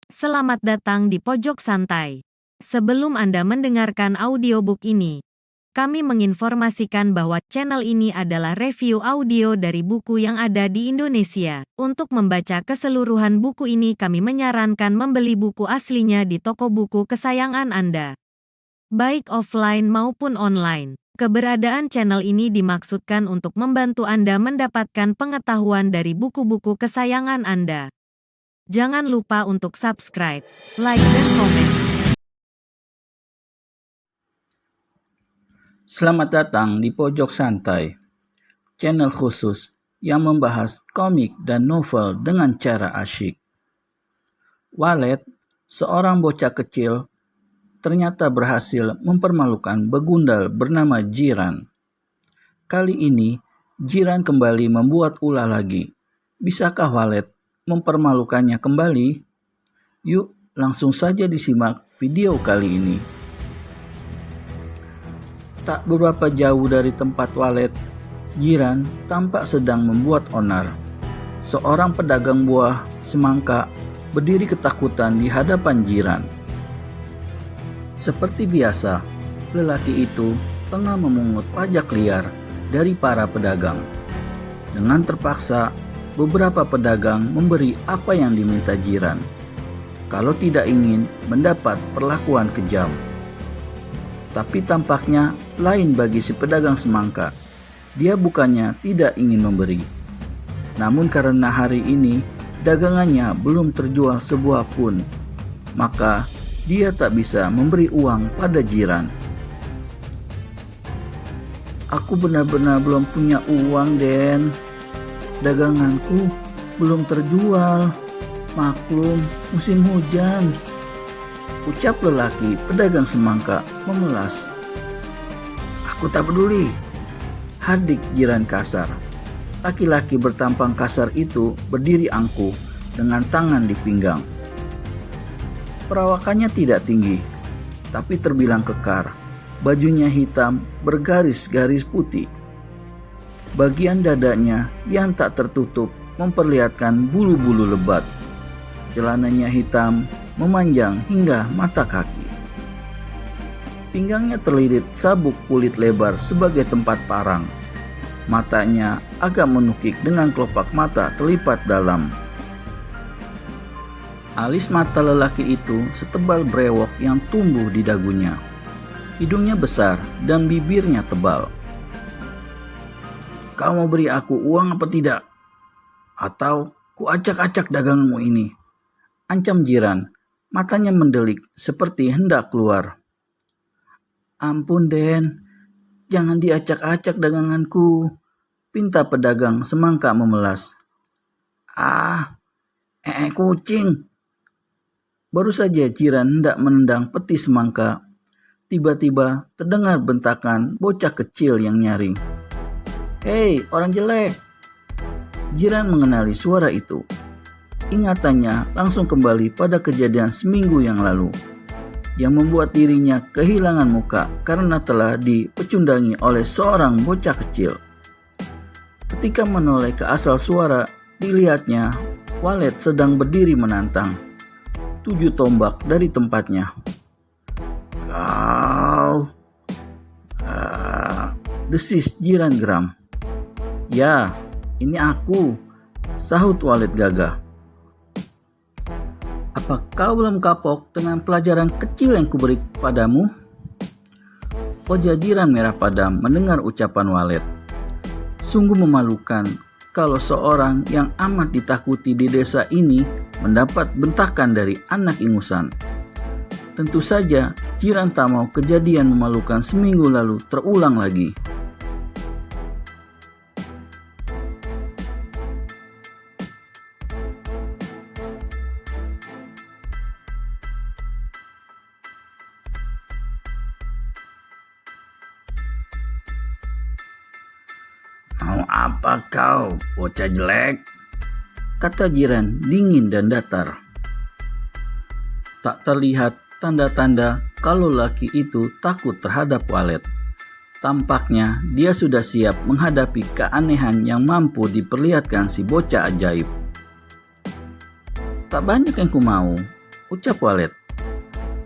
Selamat datang di Pojok Santai. Sebelum Anda mendengarkan audiobook ini, kami menginformasikan bahwa channel ini adalah review audio dari buku yang ada di Indonesia. Untuk membaca keseluruhan buku ini, kami menyarankan membeli buku aslinya di toko buku kesayangan Anda, baik offline maupun online. Keberadaan channel ini dimaksudkan untuk membantu Anda mendapatkan pengetahuan dari buku-buku kesayangan Anda. Jangan lupa untuk subscribe, like, dan komen. Selamat datang di Pojok Santai, channel khusus yang membahas komik dan novel dengan cara asyik. Walet, seorang bocah kecil, ternyata berhasil mempermalukan begundal bernama Jiran. Kali ini, Jiran kembali membuat ulah lagi. Bisakah Walet mempermalukannya kembali? Yuk, langsung saja disimak video kali ini. Tak beberapa jauh dari tempat Walet, Jiran tampak sedang membuat onar. Seorang pedagang buah semangka berdiri ketakutan di hadapan Jiran. Seperti biasa, lelaki itu tengah memungut pajak liar dari para pedagang. Dengan terpaksa, beberapa pedagang memberi apa yang diminta Jiran, kalau tidak ingin mendapat perlakuan kejam. Tapi tampaknya lain bagi si pedagang semangka. Dia bukannya tidak ingin memberi, namun karena hari ini dagangannya belum terjual sebuah pun, maka dia tak bisa memberi uang pada Jiran. Aku benar-benar belum punya uang, Den. Daganganku belum terjual. Maklum, musim hujan, ucap lelaki pedagang semangka memelas. Aku tak peduli, hardik Jiran kasar. Laki-laki bertampang kasar itu berdiri angkuh dengan tangan di pinggang. Perawakannya tidak tinggi, tapi terbilang kekar. Bajunya hitam bergaris-garis putih. Bagian dadanya yang tak tertutup memperlihatkan bulu-bulu lebat. Celananya hitam memanjang hingga mata kaki. Pinggangnya terlilit sabuk kulit lebar sebagai tempat parang. Matanya agak menukik dengan kelopak mata terlipat dalam. Alis mata lelaki itu setebal brewok yang tumbuh di dagunya. Hidungnya besar dan bibirnya tebal. Kau mau beri aku uang apa tidak? Atau ku acak-acak daganganmu ini? Ancam Jiran. Matanya mendelik seperti hendak keluar. Ampun, Den, jangan diacak-acak daganganku, pinta pedagang semangka memelas. Kucing. Baru saja Jiran hendak menendang peti semangka, tiba-tiba terdengar bentakan bocah kecil yang nyaring. Hei, orang jelek. Jiran mengenali suara itu. Ingatannya langsung kembali pada kejadian seminggu yang lalu, yang membuat dirinya kehilangan muka karena telah dipecundangi oleh seorang bocah kecil. Ketika menoleh ke asal suara, dilihatnya Walet sedang berdiri menantang, 7 tombak dari tempatnya. Kau, desis Jiran geram. Ya, ini aku, sahut Walet gagah. Apa kau belum kapok dengan pelajaran kecil yang kuberi padamu? Wajah Jiran merah padam mendengar ucapan Walet. Sungguh memalukan kalau seorang yang amat ditakuti di desa ini mendapat bentakan dari anak ingusan. Tentu saja Jiran tak mau kejadian memalukan seminggu lalu terulang lagi. Mau apa kau, bocah jelek? Kata Jiran dingin dan datar. Tak terlihat tanda-tanda kalau laki itu takut terhadap Walet. Tampaknya dia sudah siap menghadapi keanehan yang mampu diperlihatkan si bocah ajaib. Tak banyak yang ku mau, ucap Walet.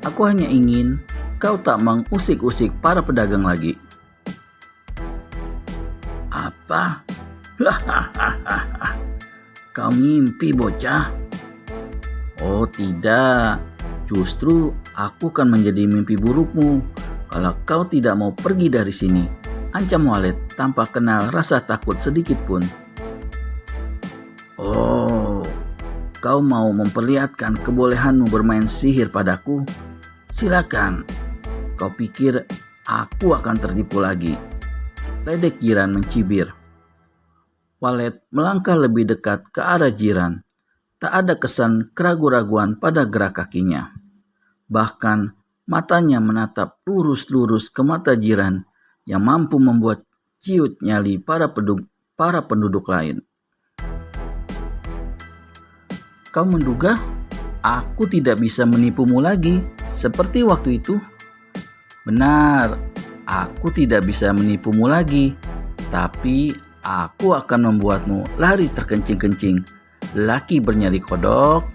Aku hanya ingin kau tak mengusik-usik para pedagang lagi. Apa? Kau mimpi, bocah? Oh tidak, justru aku akan menjadi mimpi burukmu kalau kau tidak mau pergi dari sini, ancam Walet tanpa kenal rasa takut sedikit pun. Oh, kau mau memperlihatkan kebolehanmu bermain sihir padaku? Silakan. Kau pikir aku akan tertipu lagi? Ledek Jiran mencibir. Walet melangkah lebih dekat ke arah Jiran. Tak ada kesan keraguan-raguan pada gerak kakinya. Bahkan matanya menatap lurus-lurus ke mata Jiran yang mampu membuat ciut nyali para penduduk lain. Kau menduga aku tidak bisa menipumu lagi seperti waktu itu? Benar, aku tidak bisa menipumu lagi, tapi aku akan membuatmu lari terkencing-kencing. Lelaki bernyali kodok.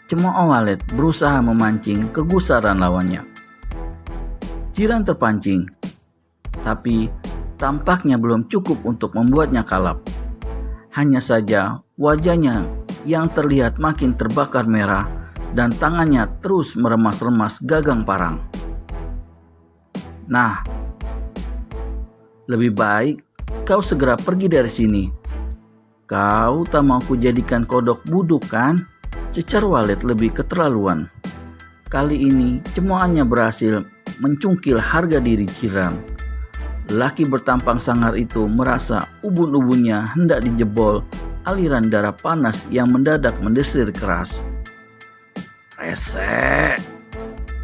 Cemooh Walet berusaha memancing kegusaran lawannya. Jiran terpancing, tapi tampaknya belum cukup untuk membuatnya kalap. Hanya saja wajahnya yang terlihat makin terbakar merah dan tangannya terus meremas-remas gagang parang. Nah, lebih baik kau segera pergi dari sini. Kau tak mau kujadikan kodok buduk kan? Cecar Walet lebih keterlaluan. Kali ini cemoohannya berhasil mencungkil harga diri Jiran. Lelaki bertampang sangar itu merasa ubun-ubunnya hendak dijebol aliran darah panas yang mendadak mendesir keras. Rese,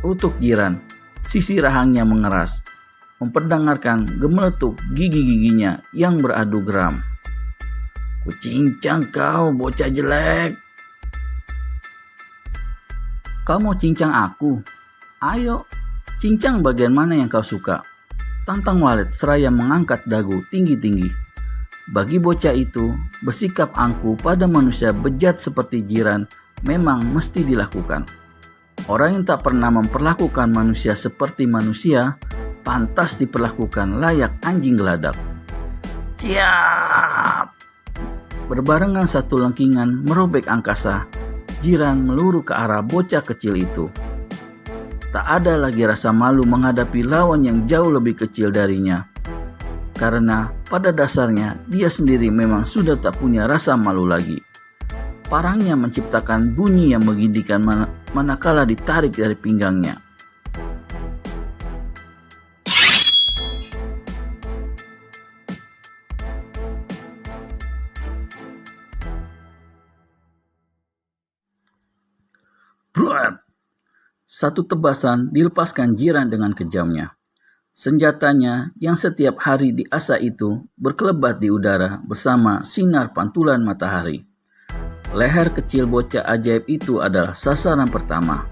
utuk Jiran. Sisi rahangnya mengeras, memperdengarkan gemeletuk gigi-giginya yang beradu geram. Kucincang kau, bocah jelek. Kau mau cincang aku? Ayo, cincang bagian mana yang kau suka? Tantang Walet seraya mengangkat dagu tinggi-tinggi. Bagi bocah itu, bersikap angkuh pada manusia bejat seperti Jiran memang mesti dilakukan. Orang yang tak pernah memperlakukan manusia seperti manusia, pantas diperlakukan layak anjing geladak. Siap! Berbarengan satu lengkingan merobek angkasa, Jiran meluru ke arah bocah kecil itu. Tak ada lagi rasa malu menghadapi lawan yang jauh lebih kecil darinya. Karena pada dasarnya dia sendiri memang sudah tak punya rasa malu lagi. Parangnya menciptakan bunyi yang menggidikan manakala ditarik dari pinggangnya. Bruat! Satu tebasan dilepaskan Jiran dengan kejamnya. Senjatanya yang setiap hari diasah itu berkelebat di udara bersama sinar pantulan matahari. Leher kecil bocah ajaib itu adalah sasaran pertama.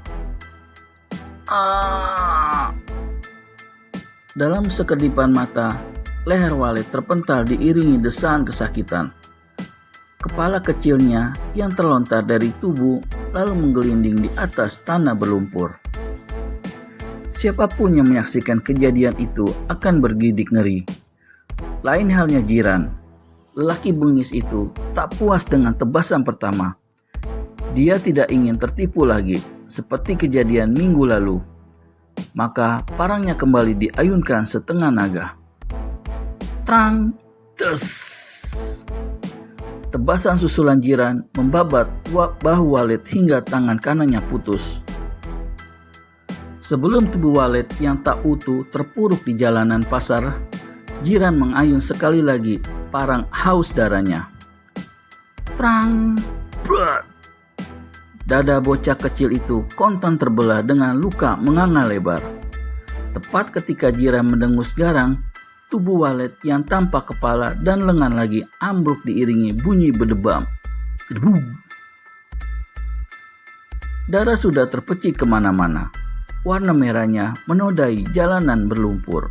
Dalam sekedipan mata, leher Walet terpental diiringi desaan kesakitan. Kepala kecilnya yang terlontar dari tubuh lalu menggelinding di atas tanah berlumpur. Siapapun yang menyaksikan kejadian itu akan bergidik ngeri. Lain halnya Jiran. Lelaki bengis itu tak puas dengan tebasan pertama. Dia tidak ingin tertipu lagi seperti kejadian minggu lalu. Maka parangnya kembali diayunkan setengah naga. Trang! Tes! Tebasan susulan Jiran membabat bahu Walet hingga tangan kanannya putus. Sebelum tubuh Walet yang tak utuh terpuruk di jalanan pasar, Jiran mengayun sekali lagi parang haus darahnya. Trang! Brat! Dada bocah kecil itu kontan terbelah dengan luka menganga lebar. Tepat ketika Jiran mendengus garang, tubuh Walet yang tanpa kepala dan lengan lagi ambruk diiringi bunyi berdebam. Kedebug! Darah sudah terpecik kemana-mana. Warna merahnya menodai jalanan berlumpur.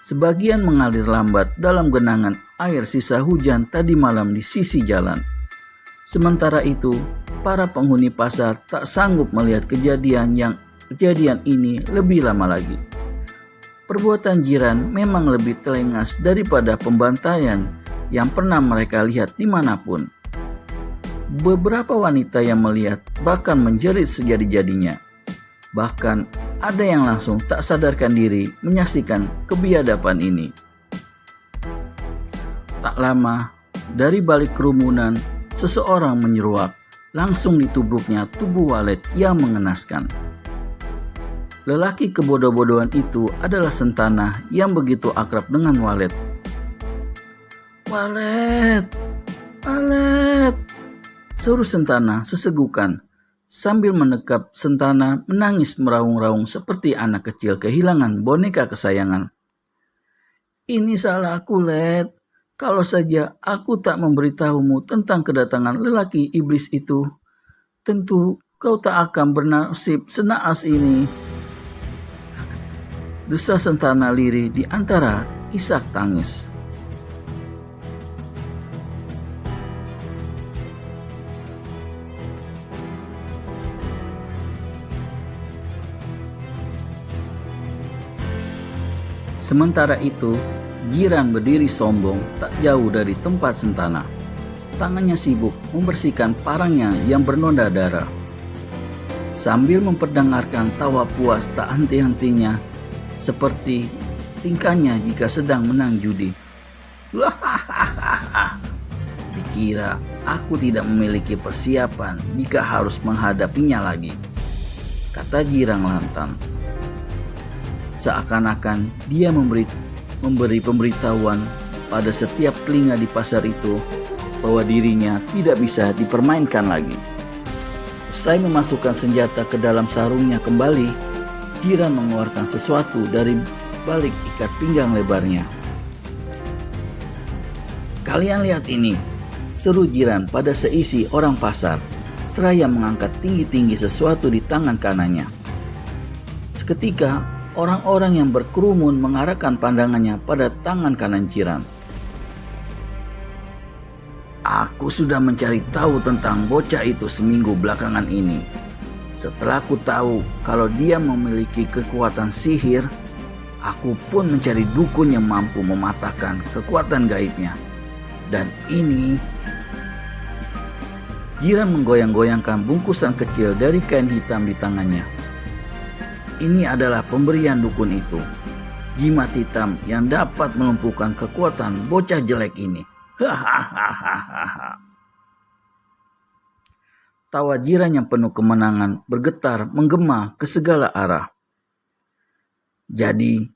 Sebagian mengalir lambat dalam genangan air sisa hujan tadi malam di sisi jalan. Sementara itu, para penghuni pasar tak sanggup melihat kejadian ini lebih lama lagi. Perbuatan jiran memang lebih telengas daripada pembantaian yang pernah mereka lihat dimanapun. Beberapa wanita yang melihat bahkan menjerit sejadi-jadinya. Bahkan ada yang langsung tak sadarkan diri menyaksikan kebiadaban ini. Tak lama, dari balik kerumunan, seseorang menyeruak. Langsung ditubruknya tubuh Walet yang mengenaskan. Lelaki kebodoh-bodohan itu adalah Sentana yang begitu akrab dengan Walet. "Walet, Walet!" seru Sentana sesegukan sambil menekap Sentana menangis meraung-raung seperti anak kecil kehilangan boneka kesayangan. "Ini salahku, Let. Kalau saja aku tak memberitahumu tentang kedatangan lelaki iblis itu, tentu kau tak akan bernasib senaas ini." Desa Sentana lirih di antara isak tangis. Sementara itu, Jiran berdiri sombong tak jauh dari tempat Sentana. Tangannya sibuk membersihkan parangnya yang bernoda darah. Sambil memperdengarkan tawa puas tak henti-hentinya, seperti tingkahnya jika sedang menang judi. "Dikira aku tidak memiliki persiapan jika harus menghadapinya lagi," kata Jirang lantang. Seakan-akan dia memberi pemberitahuan pada setiap telinga di pasar itu bahwa dirinya tidak bisa dipermainkan lagi. Usai memasukkan senjata ke dalam sarungnya kembali, Jiran mengeluarkan sesuatu dari balik ikat pinggang lebarnya. "Kalian lihat ini," seru Jiran pada seisi orang pasar, seraya mengangkat tinggi-tinggi sesuatu di tangan kanannya. Seketika, orang-orang yang berkerumun mengarahkan pandangannya pada tangan kanan Jiran. "Aku sudah mencari tahu tentang bocah itu seminggu belakangan ini. Setelah aku tahu kalau dia memiliki kekuatan sihir, aku pun mencari dukun yang mampu mematahkan kekuatan gaibnya. Dan ini..." Jiran menggoyang-goyangkan bungkusan kecil dari kain hitam di tangannya. "Ini adalah pemberian dukun itu. Jimat hitam yang dapat melumpuhkan kekuatan bocah jelek ini." Hahaha. Tawa Jiran yang penuh kemenangan bergetar menggema ke segala arah. "Jadi,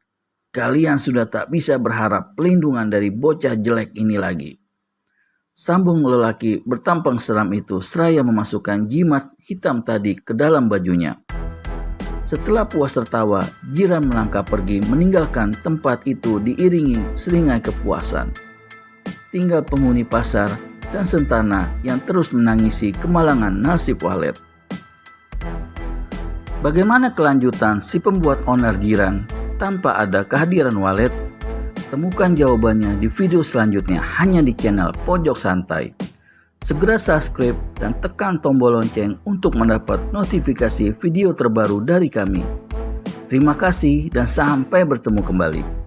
kalian sudah tak bisa berharap pelindungan dari bocah jelek ini lagi," sambung lelaki bertampang seram itu seraya memasukkan jimat hitam tadi ke dalam bajunya. Setelah puas tertawa, Jiran melangkah pergi meninggalkan tempat itu diiringi seringai kepuasan. Tinggal penghuni pasar dan Sentana yang terus menangisi kemalangan nasib Walet. Bagaimana kelanjutan si pembuat onar Jiran tanpa ada kehadiran Walet? Temukan jawabannya di video selanjutnya hanya di channel Pojok Santai. Segera subscribe dan tekan tombol lonceng untuk mendapat notifikasi video terbaru dari kami. Terima kasih dan sampai bertemu kembali.